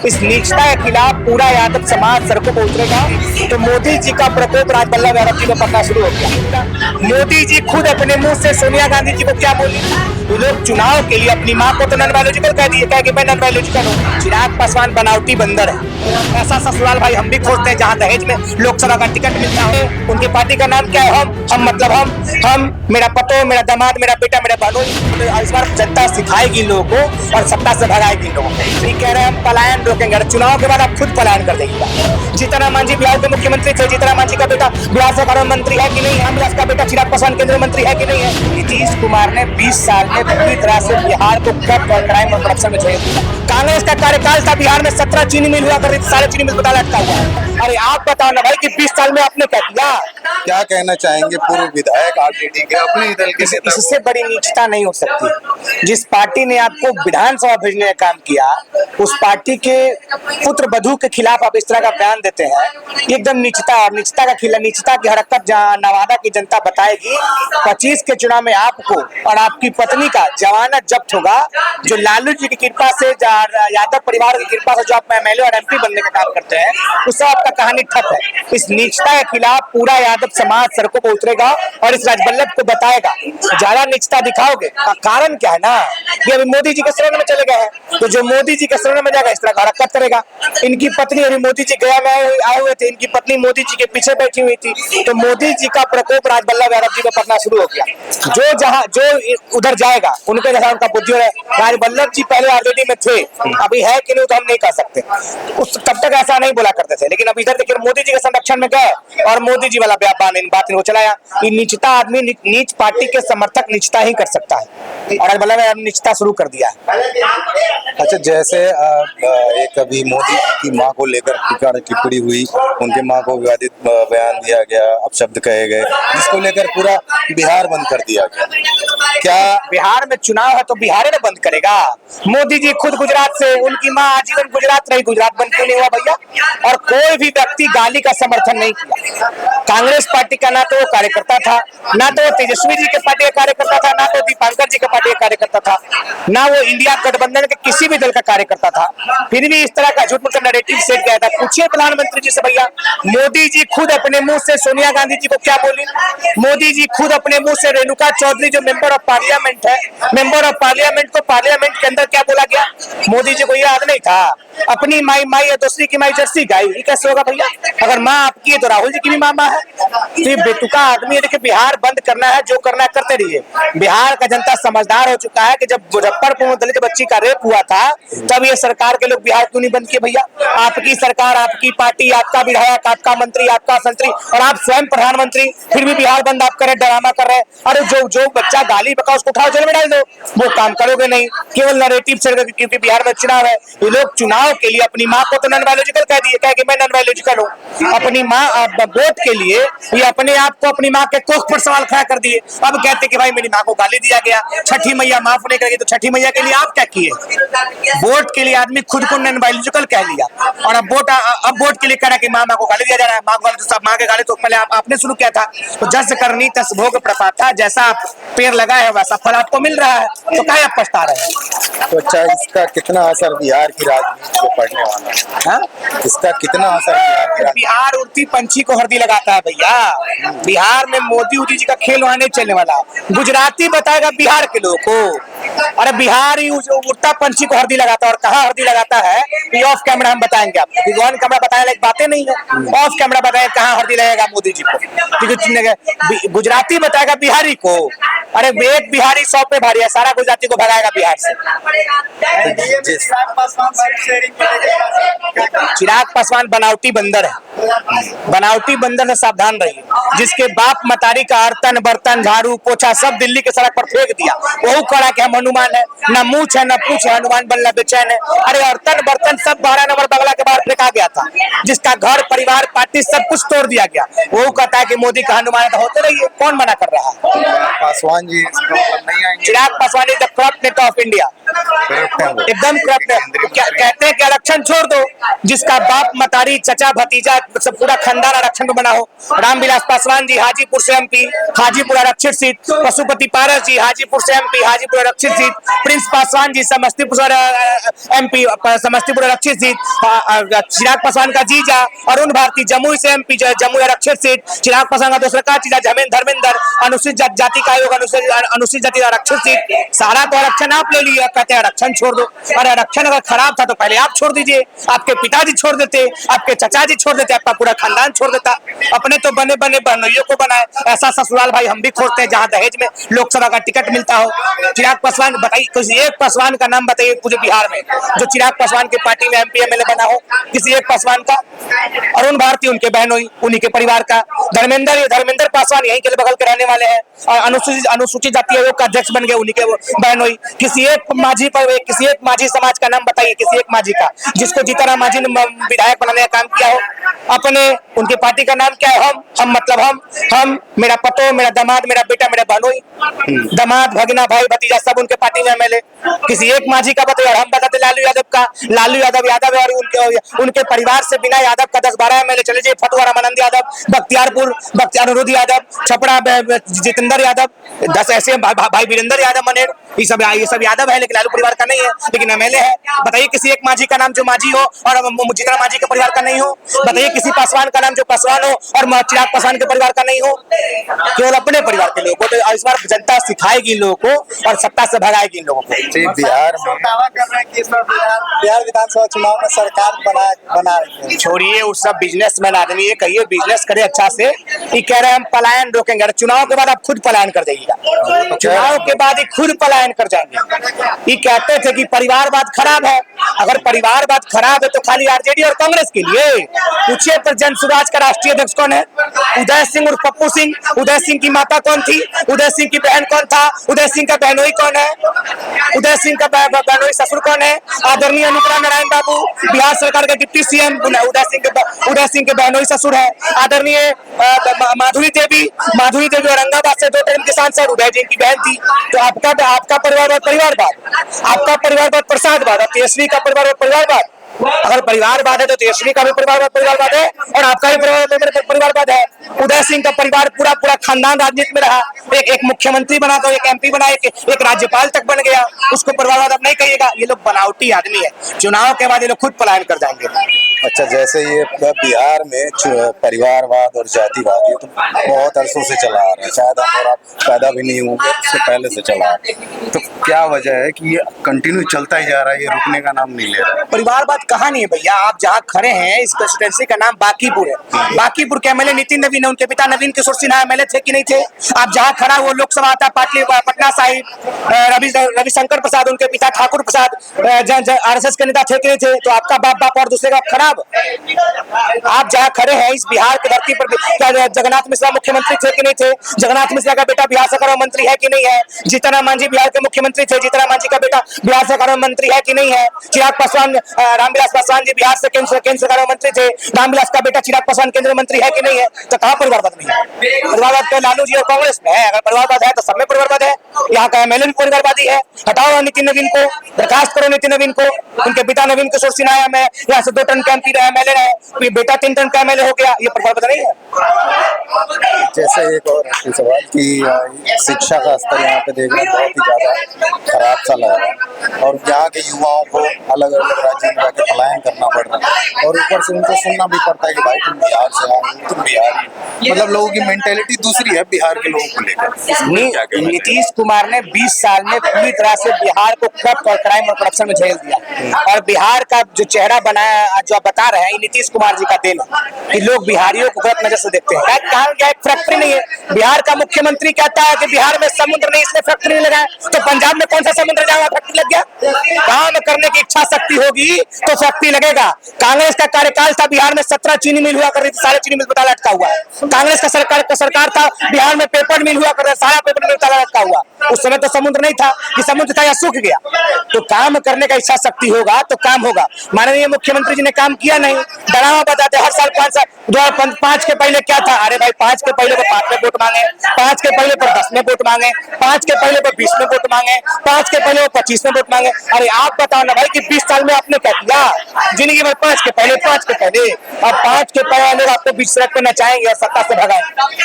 इस नीचता के खिलाफ पूरा यादव समाज सड़कों पर उतरेगा तो मोदी जी का प्रकोप राजवल्लभ यादव जी को पड़ना शुरू हो गया। मोदी जी खुद अपने मुंह से सोनिया गांधी जी को क्या बोली, वो लोग चुनाव के लिए अपनी मां को तो नॉन बायोलॉजिकल कह दिए, कह कि मैं नॉन बायोलॉजिकल हूँ। चिराग पासवान बनावटी बंदर है। ऐसा ससुराल भाई हम भी खोजते हैं जहाँ दहेज में लोकसभा का टिकट मिलता है। उनकी पार्टी का नाम क्या है? हम मतलब हम मेरा पतो, मेरा दामाद, मेरा बेटा, मेरा बहनोई। इस बार जनता सिखाएगी लोगों को और सत्ता से भगाएगी लोगों को। कह रहे हैं हम पलायन रोकेंगे, चुनाव के बाद आप खुद पलायन कर देंगे। जीतन राम मांझी बिहार के मुख्यमंत्री थे, जीतन राम मांझी का बेटा बिहार से कानून मंत्री है कि नहीं? रामविलास का बेटा चिराग पासवान केंद्रीय मंत्री है कि नहीं है? नीतीश कुमार ने 20 साल में पूरी तरह से बिहार को क्राइम और करप्शन में छोड़ दिया। कांग्रेस का कार्यकाल था, बिहार में 17 चीनी मिल हुआ करती, सारे चीनी मिल बता लटका हुआ है। अरे आप बताओ ना भाई कि 20 साल में आपने क्या किया? क्या कहना चाहेंगे पूर्व विधायक आरजेडी के अपने दल के नेता? इससे बड़ी नीचता नहीं हो सकती। जिस पार्टी ने आपको विधानसभा भेजने का काम किया, उस पार्टी के पुत्र वधू के खिलाफ आप इस तरह का बयान देते हैं, एकदम नीचता। और नीचता का खिलाफ, नीचता की हरकत जहां नवादा की जनता बताएगी। 25 के चुनाव में आपको और आपकी पत्नी का जमानत जब्त होगा। जो लालू जी की कृपा से, यादव परिवार की कृपा से जो आप एमएलए और एमपी बनने का काम करते हैं, उससे आपका कहानी ठप है। इस नीचता के खिलाफ पूरा यादव समाज सड़कों पर उतरेगा और इस राजवल्लभ को बताएगा। ज्यादा नीचता दिखाओगे का कारण क्या है ना कि अभी मोदी जी के शरण में चले गए हैं, तो जो मोदी जी के शरण में जाएगा इस तरह का हरकत करेगा। इनकी पत्नी, अभी मोदी जी गया में आए हुए थे, इनकी पत्नी मोदी जी के पीछे बैठी हुई थी, तो मोदी जी का प्रकोप राजवल्लभ यादव जी को पड़ना शुरू हो गया। जो उधर जाएगा उनके जैसा उनका बुद्धि है। राजवल्लभ जी पहले आरजेडी में थे, अभी है कि नहीं तो हम नहीं कह सकते। उस तब तक ऐसा नहीं बोला करते थे, लेकिन अब इधर देखिए मोदी जी के संरक्षण में गए और मोदी जी वाला बात इनको चलाया। ये नीचता आदमी, नीच पार्टी के समर्थक नीचता ही कर सकता है, और राजवल्लभ यादव नीचता शुरू कर दिया है। अच्छा, जैसे एक अभी मोदी की मां को लेकर टिप्पणी हुई, उनके मां को विवादित बयान दिया गया, अपशब्द कहे गए, जिसको लेकर पूरा बिहार बंद कर दिया गया। क्या बिहार में चुनाव है तो बिहार ने बंद करेगा? मोदी जी खुद गुजरात से, उनकी मां आजीवन गुजरात रही, गुजरात बंद क्यों नहीं हुआ भैया? और कोई भी व्यक्ति गाली का समर्थन नहीं किया। कांग्रेस पार्टी का ना तो वो कार्यकर्ता था, ना तो तेजस्वी जी के पार्टी का कार्यकर्ता था, ना तो दीपांकर जी के पार्टी का कार्यकर्ता था, ना वो इंडिया गठबंधन के किसी भी दल का कार्यकर्ता था। फिर भी इस तरह का झूठ मूठ का नैरेटिव सेट किया था। पूछिए प्रधानमंत्री जी से भैया, मोदी जी खुद अपने मुंह से सोनिया गांधी जी को क्या बोली? मोदी जी खुद अपने मुंह से रेणुका चौधरी जो मेंबर ऑफ पार्लियामेंट है, मेंबर ऑफ पार्लियामेंट को पार्लियामेंट के अंदर क्या बोला गया? मोदी जी को याद नहीं था? अपनी माई या दूसरी की माई जर्सी गाई, ये कैसे होगा भैया? अगर माँ आपकी है तो राहुल जी की भी मामा है। तो ये बेतुका आदमी है। देखिए, बिहार बंद करना है, जो करना है करते रहिए। बिहार का जनता समझदार हो चुका है कि जब मुजफ्फरपुर में दलित बच्ची का रेप हुआ था, तब ये सरकार के लोग बिहार क्यों नहीं बंद किए भैया? आपकी सरकार, आपकी पार्टी, आपका विधायक, आपका मंत्री, आपका संतरी और आप स्वयं प्रधानमंत्री, फिर भी बिहार बंद आप कर रहे, ड्रामा कर रहे हैं। अरे जो बच्चा गाली बका उसको उठाओ जेल में डाल दो, वो काम करोगे नहीं, केवल नैरेटिव से, क्योंकि बिहार में चुनाव है। ये लोग चुनाव के लिए अपनी माँ को तो नॉन बायोलॉजिकल कह दिए, कह कि मैं नॉन बायोलॉजिकल हूँ। अपनी माँ वोट के लिए ये अपने आप को अपनी माँ के कोख पर सवाल खड़ा कर दिए। अब कहते कि भाई मेरी माँ को गाली दिया गया, छठी मैया माफ नहीं करेगी, तो छठी मैया के लिए आप क्या किए? वोट के लिए आदमी खुद को नॉन बायोलॉजिकल कह लिया, और अब वोट के लिए कह रहा कि माँ को गाली दिया जा रहा है। माँ के गाली तो पहले आपने शुरू किया था। तो जस करनी तस भोग प्रपाता, जैसा आप पेड़ लगाए है वैसा फल आपको मिल रहा है, तो क्या आप पछता रहे हैं? तो अच्छा, इसका कितना असर बिहार की राजनीति को पड़ने वाला है? इसका कितना असर बिहार उड़ती पंछी को हरदी लगाता है भैया। बिहार में मोदी जी का खेल वहां नहीं चलने वाला। गुजराती बताएगा बिहार के लोगों को, अरे बिहारी उड़ता पंछी को हरदी लगाता है। और कहाँ हरदी लगाता है ये ऑफ कैमरा हम बताएंगे आपको। ऑन कैमरा बताने लायक बातें नहीं है, ऑफ कैमरा बताएगा कहाँ हरदी लगेगा मोदी जी को। क्योंकि गुजराती बताएगा बिहारी को, अरे एक बिहारी 100 पे भारी है, सारा गुजराती को भगाएगा बिहार से। चिराग पासवान बनावटी बंदर है, बनावटी बंदर से सावधान रहिए। जिसके बाप मतारी का अर्तन बर्तन झाड़ू पोछा सब दिल्ली के सड़क पर फेंक दिया, वही कड़ा कि हम हनुमान है, न मूछ है न पूछ है, हनुमान बनना बेचैन है। अरे अर्तन बर्तन सब 12 नंबर बंगला के बाहर फेंका गया था, जिसका घर परिवार पार्टी सब कुछ तोड़ दिया गया। वो कहता है कि मोदी का हनुमान तो होते रहिए, कौन मना कर रहा है? पासवान जी नहीं आएंगे? Chirag Paswan is the corrupt नेता ऑफ इंडिया। करप्ट है वो। एकदम करप्ट है। कहते हैं कि आरक्षण छोड़ दो, जिसका बाप मतारी चचा भतीजा सब पूरा खानदान आरक्षण पे बना हो। रामविलास पासवान जी हाजीपुर से एमपी, हाजीपुर आरक्षित सीट। पशुपति पारस जी हाजीपुर से एमपी, हाजीपुर आरक्षित seat. Prince Paswan ji Samastipur MP, Samastipur आरक्षित सीट। चिराग पासवान का जीजा अरुण भारती जमुई से एमपी, जमुई आरक्षित सीट। चिराग पासवान का दूसरा का जीजा धर्मेंद्र अनुसूचित जाति का आयोग, अनुसूचित जाति आरक्षित सीट। सारा तो आरक्षण आप ले लिए, कहते हैं आरक्षण छोड़ दो। और आरक्षण अगर खराब था तो पहले आप छोड़ दीजिए, आपके पिताजी छोड़ देते, आपके चचा जी छोड़ देते, आपका पूरा खानदान छोड़ देता। अपने तो बने बने बहनोइयों को बनाए। ऐसा ससुराल भाई हम भी खोजते हैं जहां दहेज में लोकसभा का टिकट मिलता हो। चिराग पासवान बताइए, किसी एक पासवान का नाम बताइए पूरे बिहार में जो चिराग पासवान की पार्टी में एमपी एमएलए बना हो, किसी एक पासवान का। अरुण भारती उनके बहनोई, उन्हीं के परिवार का। धर्मेंद्र पासवान यहीं के बगल के रहने वाले हैं और अनुसूचित जाति आयोग का अध्यक्ष बन गए, उन्हीं के बहनोई। किसी एक माझी पर, किसी एक माझी समाज का नाम बताइए, किसी एक माझी का जिसको जीताराम माझी ने विधायक बनाने का काम किया हो। अपने उनके पार्टी का नाम क्या है? हम मतलब हम मेरा पतो, मेरा दामाद, मेरा बेटा, मेरा बहनोई, दामाद भगना भाई भतीजा सब उनके पार्टी में एमएलए। किसी एक माझी का बताइए। और हम बताते लालू यादव का। लालू यादव है और उनके परिवार से बिना यादव का 10-12 एमएलए चले जाइए। फतुहा रामानंद यादव, बख्तियारपुर अनिरुद्ध यादव, छपरा जितेंद्र यादव, 10 ऐसे भाई वीरेंद्र यादव मनेर, ये सब यादव है, लेकिन लालू परिवार का नहीं है, लेकिन एमएलए है। बताइए किसी एक माझी का नाम जो माझी हो और जीतराम माझी के परिवार का नहीं हो। बताइए किसी पासवान का नाम जो पासवान हो और चिराग पासवान के परिवार का नहीं हो। केवल अपने परिवार के लोगों को। तो इस बार जनता सिखाएगी इन लोगों को और सत्ता से भगाएगी इन लोगों को। बिहार में दावा कर रहे हैं कि इस बार बिहार विधानसभा चुनाव में सरकार बना रही है। छोड़िए उस सब बिजनेसमैन आदमी है, कहिए बिजनेस करे अच्छा से। ये कह रहे हैं हम पलायन रोकेंगे, और चुनाव के बाद आप खुद पलायन कर देगा। चुनाव के बाद ही खुद पलायन कर जाएंगे। ये कहते थे कि परिवारवाद खराब है। अगर परिवारवाद खराब है तो खाली आरजेडी और कांग्रेस के लिए पूछिए। पर जन सुराज का राष्ट्रीय अध्यक्ष कौन है? उदय सिंह और पप्पू सिंह। उदय सिंह की माता कौन थी? उदय सिंह की बहन कौन था? उदय सिंह का बहनोई कौन है? उदय सिंह का बहनोई ससुर कौन है? आदरणीय अनुग्रह नारायण बाबू बिहार सरकार के डिप्टी सीएम उदय सिंह के बहनोई ससुर है। आदरणीय माधुरी देवी औरंगाबाद से 2 टर्म की सांसद, उदय जी की बहन थी। तो आपका परिवारवाद, आपका परिवारवाद प्रसादवाद, और तेजस्वी का परिवारवाद। अगर परिवारवाद है तो तेजस्वी का भी परिवारवाद है और आपका भी परिवारवाद है। उदय सिंह का परिवार पूरा खानदान राजनीति में रहा। एक मुख्यमंत्री बना तो एक एमपी बना, एक राज्यपाल तक बन गया। उसको परिवारवाद अब नहीं कहिएगा। ये लोग बनावटी आदमी है। चुनाव के बाद ये लोग खुद पलायन कर जाएंगे। अच्छा, जैसे ये बिहार में परिवारवाद और जातिवाद ये तो बहुत अरसों से चला आ रहा है, शायद हम और आप पैदा भी नहीं होंगे, उससे पहले से चला आ रहा है। तो क्या वजह है कि ये कंटिन्यू चलता ही जा रहा है, ये रुकने का नाम नहीं ले रहा है? परिवारवाद कहाँ नहीं है भैया। आप जहाँ खड़े हैं इस कंस्टिट्यूंसी का नाम बांकीपुर है। बांकीपुर के एमएलए नितिन नवीन है, उनके पिता नवीन किशोर सिन्हा एमएलए थे कि नहीं थे? आप जहाँ खड़ा वो लोकसभा आता पटना साहिब रविशंकर प्रसाद, उनके पिता ठाकुर प्रसाद आरएसएस के नेता थे कि नहीं थे? तो आपका बाप और दूसरे का खराब। आप जहाँ खड़े हैं इस बिहार की धरती पर, क्या जगन्नाथ मिश्रा मुख्यमंत्री थे कि नहीं थे? जगन्नाथ मिश्रा का बेटा बिहार सरकार में मंत्री है कि नहीं है? जीतन राम मांझी बिहार के मुख्यमंत्री थे, जीतन राम मांझी का बेटा बिहार सरकार में मंत्री है कि नहीं है? चिराग पासवान, रामविलास पासवान जी बिहार से केंद्र सरकार में मंत्री थे, रामविलास का बेटा चिराग पासवान केंद्र मंत्री है कि नहीं है? तो कहाँ परिवारवाद नहीं है? परिवारवाद तो लालू जी और कांग्रेस में है। अगर परिवारवाद है तो सब में परिवारवाद है। यहाँ का एमएलए भी परिवारवादी है। हटाओ नितिन नवीन को, बर्खास्त करो नितिन नवीन को। उनके पिता नवीन किशोर सिन्हा में यहाँ से 2 टर्म के एमपी एमएलए रहे, बेटा 3 टर्म का एमएलए हो गया। ये परिवारवाद नहीं है। जैसे एक और सवाल कि शिक्षा का स्तर यहाँ पे देखना बहुत ही ज्यादा खराब सा लग रहा है और यहाँ के युवाओं को अलग अलग राज्यों में जाके पलायन करना पड़ रहा है और ऊपर से उनको सुनना भी पड़ता है कि भाई तुम बिहार से आए हो, तुम बिहारी। मतलब लोगों की मेंटेलिटी दूसरी है बिहार के लोगों को लेकर। नीतीश कुमार ने 20 साल में पूरी तरह से बिहार को करप्ट और क्राइम और करप्शन में झेल दिया और बिहार का जो चेहरा बनाया, जो आप बता रहे हैं, नीतीश कुमार जी का देन है कि लोग बिहारियों को गलत नजर से देखते हैं। कहा क्या एक फैक्ट्री नहीं है। बिहार का मुख्यमंत्री कहता है कि बिहार में समुद्र नहीं, इसलिए फैक्ट्री नहीं लगाए। तो पंजाब में कौन सा समुद्र जाएगा, फैक्ट्री लग गया? काम करने की इच्छा शक्ति होगी तो फैक्ट्री लगेगा। कांग्रेस का कार्यकाल था, बिहार में 17 चीनी मिल हुआ कर रही थी, सारे चीनी मिल ताला लटका हुआ है। कांग्रेस का सरकार था, बिहार में पेपर मिल हुआ कर रहा, सारा पेपर मिल ताला लटका हुआ। उस समय तो समुद्र नहीं था कि समुद्र था या सूख गया। तो काम करने का इच्छा शक्ति होगा तो काम होगा। माननीय मुख्यमंत्री जी ने काम किया नहीं, डरावा बताते हर साल 5 साल। 2005 के पहले क्या था? अरे भाई 5 के पहले वो 5 में वोट मांगे, 5 के पहले पर 10 में वोट मांगे, 5 के पहले पर 20 में वोट मांगे, 5 के पहले वो 25 में वोट मांगे। अरे आप बताओ ना भाई कि 20 साल में आपने क्या किया जिंदगी में? 5 के पहले, 5 के पहले। अब 5 के पहले लोग आपको बीच सड़क पे नचाएंगे और सत्ता से भगाएंगे।